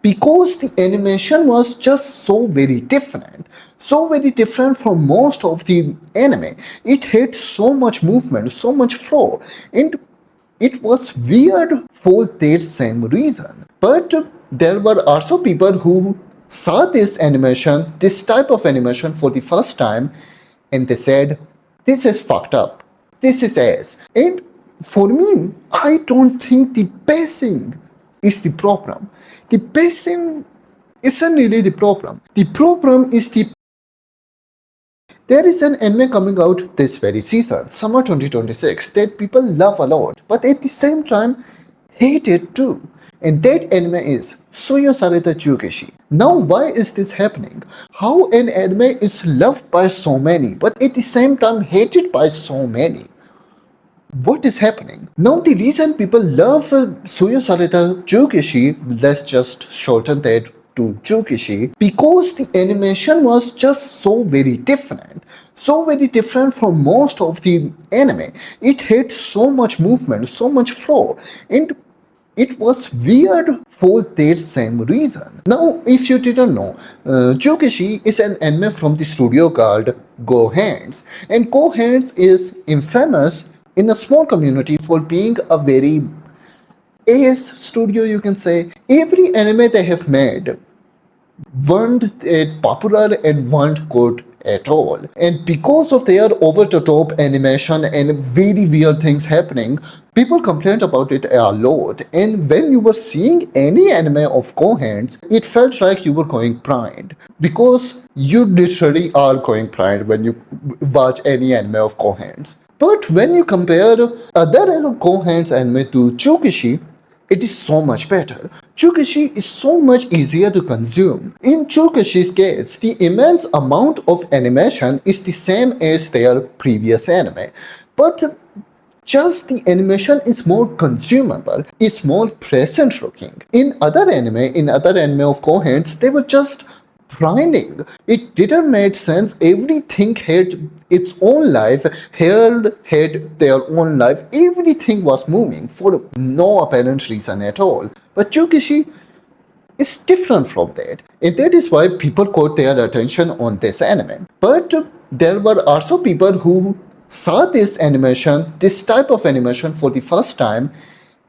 because the animation was just so very different from most of the anime. It had so much movement, so much flow, and it was weird for that same reason. But there were also people who saw this type of animation for the first time, and they said, "This is fucked up. This is ass." And for me, I don't think the pacing is the problem. The pacing isn't really the problem. The problem is there is an anime coming out this very season, summer 2026, that people love a lot, but at the same time hate it too. And that anime is sareta Juukishi. Now, why is this happening? How an anime is loved by so many, but at the same time hated by so many? What is happening? Now, the reason people love sareta Juukishi, let's just shorten that to Juukishi, because the animation was just so very different from most of the anime. It had so much movement, so much flow, and it was weird for that same reason. Now, if you didn't know, Juukishi is an anime from the studio called Go Hands, and Go Hands is infamous in a small community for being a very ace studio, you can say. Every anime they have made weren't popular and weren't good at all. And because of their over-the-top animation and very weird things happening, people complained about it a lot. And when you were seeing any anime of Cohands, it felt like you were going blind. Because you literally are going blind when you watch any anime of Cohands. But when you compare other Cohands anime to Juukishi, it is so much better. Juukishi is so much easier to consume. In Juukishi's case, the immense amount of animation is the same as their previous anime, but just the animation is more consumable, is more pleasant looking. In other anime of Cohands, they were just grinding. It didn't make sense. Everything had its own life, hair had their own life. Everything was moving for no apparent reason at all. But Juukishi is different from that. And that is why people caught their attention on this anime. But there were also people who saw this type of animation for the first time,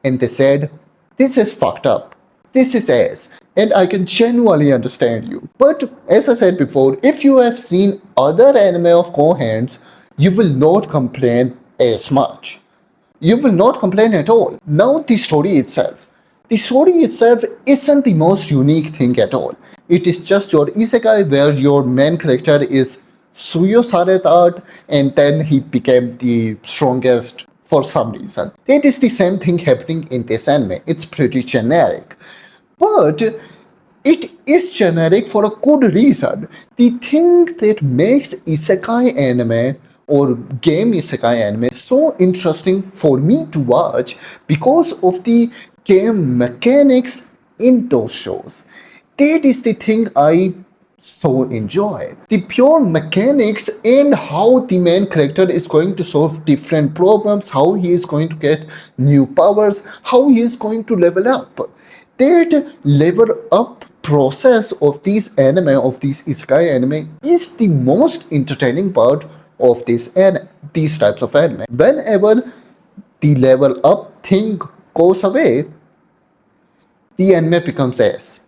and they said, "This is fucked up. This is ass." And I can genuinely understand you. But as I said before, if you have seen other anime of Cohands, you will not complain as much. You will not complain at all. Now the story itself. The story itself isn't the most unique thing at all. It is just your isekai where your main character is Tsuihou sareta and then he became the strongest for some reason. It is the same thing happening in this anime. It's pretty generic. But it is generic for a good reason. The thing that makes isekai anime or game isekai anime so interesting for me to watch because of the game mechanics in those shows. That is the thing I so enjoy. The pure mechanics and how the main character is going to solve different problems, how he is going to get new powers, how he is going to level up. That level up process of these isekai anime is the most entertaining part of these types of anime. Whenever the level up thing goes away, the anime becomes ass.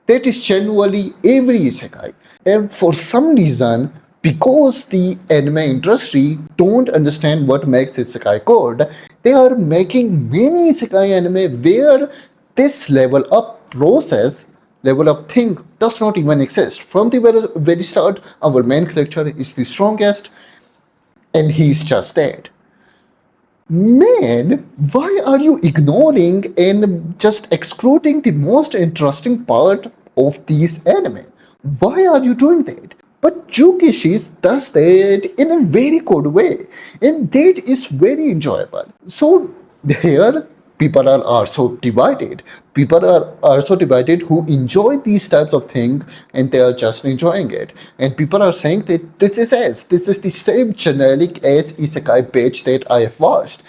That is genuinely every isekai. And for some reason, because the anime industry don't understand what makes isekai good, they are making many isekai anime where this level up thing does not even exist. From the very start, our main character is the strongest and he's just dead. Man, why are you ignoring and just excluding the most interesting part of these anime? Why are you doing that? But Juukishi does that in a very good way, and that is very enjoyable. So here, people are also divided. People are also divided who enjoy these types of things and they are just enjoying it. And people are saying that this is the same generic as isekai page that I have watched.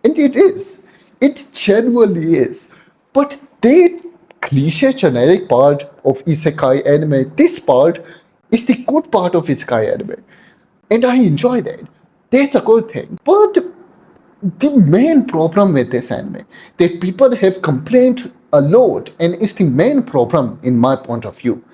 And it is. It genuinely is. But that cliche generic part of isekai anime. This part is the good part of isekai anime. And I enjoy that. That's a good thing. But the main problem with this anime that people have complained a lot, and is the main problem in my point of view,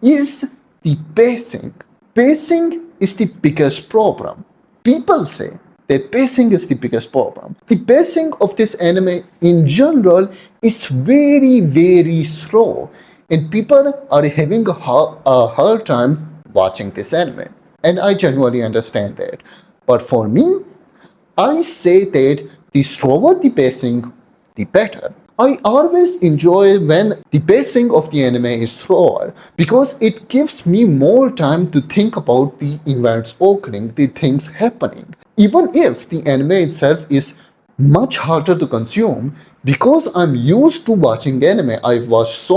is the pacing. Pacing is the biggest problem. People say that pacing is the biggest problem. The pacing of this anime in general is very, very slow, and people are having a hard time watching this anime. And I genuinely understand that. But for me, I say that the slower the pacing, the better. I always enjoy when the pacing of the anime is slower because it gives me more time to think about the events occurring, the things happening. Even if the anime itself is much harder to consume, because I'm used to watching anime, I've watched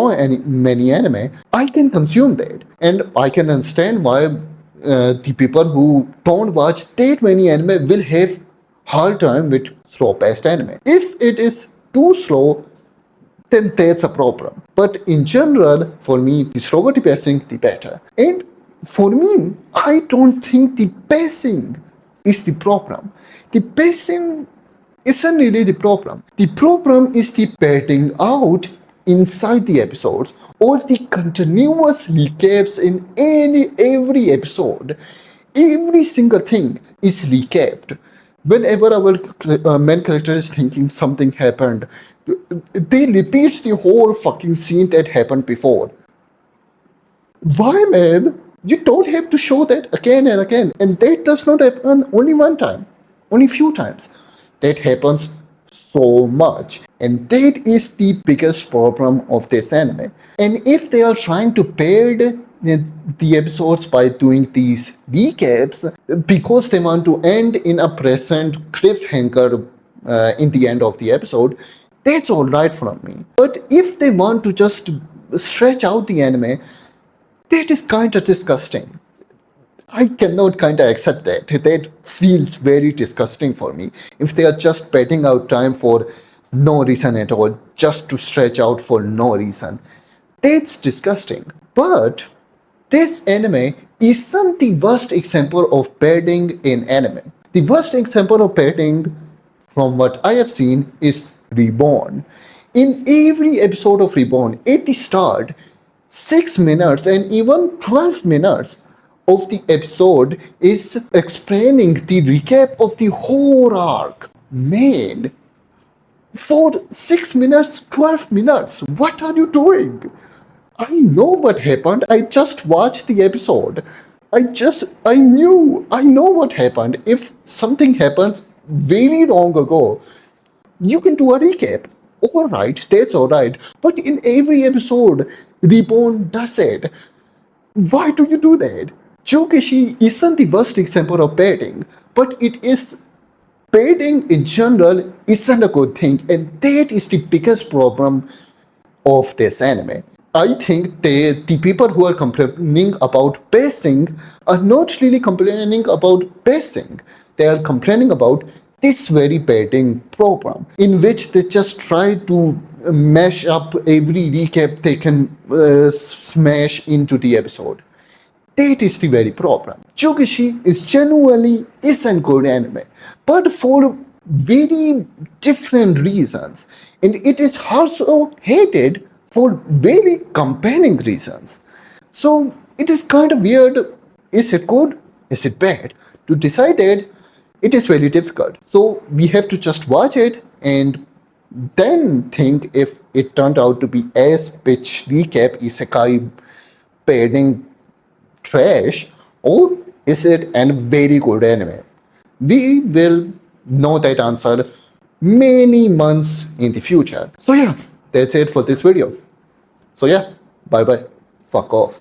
many anime, I can consume that. And I can understand why the people who don't watch that many anime will have hard time with slow paced anime. If it is too slow, then that's a problem. But in general, for me, the slower the pacing, the better. And for me, I don't think the pacing is the problem. The pacing isn't really the problem. The problem is the padding out inside the episodes or the continuous recaps in every episode. Every single thing is recapped. Whenever our main character is thinking something happened, they repeat the whole fucking scene that happened before. Why, man? You don't have to show that again and again. And that does not happen only one time, only few times. That happens so much. And that is the biggest problem of this anime. And if they are trying to pad the episodes by doing these recaps because they want to end in a present cliffhanger in the end of the episode, that's alright from me. But if they want to just stretch out the anime, that is kinda disgusting. I cannot kinda accept that. That feels very disgusting for me. If they are just padding out time for no reason at all, just to stretch out for no reason, that's disgusting. But this anime isn't the worst example of padding in anime. The worst example of padding, from what I have seen, is Reborn. In every episode of Reborn, at the start, 6 minutes and even 12 minutes of the episode is explaining the recap of the whole arc. Man, for 6 minutes, 12 minutes, what are you doing? I know what happened. I just watched the episode. I know what happened. If something happens very long ago, you can do a recap. Alright, that's alright. But in every episode, Reborn does it. Why do you do that? Juukishi isn't the worst example of padding, but it is padding in general isn't a good thing, and that is the biggest problem of this anime. I think the people who are complaining about pacing are not really complaining about pacing. They are complaining about this very padding problem, in which they just try to mash up every recap they can smash into the episode. That is the very problem. Juukishi is genuinely isn't good anime, but for very different reasons, and it is also hated for very compelling reasons. So it is kind of weird. Is it good? Is it bad? To decide it, it is very difficult. So we have to just watch it and then think if it turned out to be as pitch recap isekai padding trash, or is it a very good anime? We will know that answer many months in the future. So yeah, that's it for this video. So yeah, bye bye. Fuck off.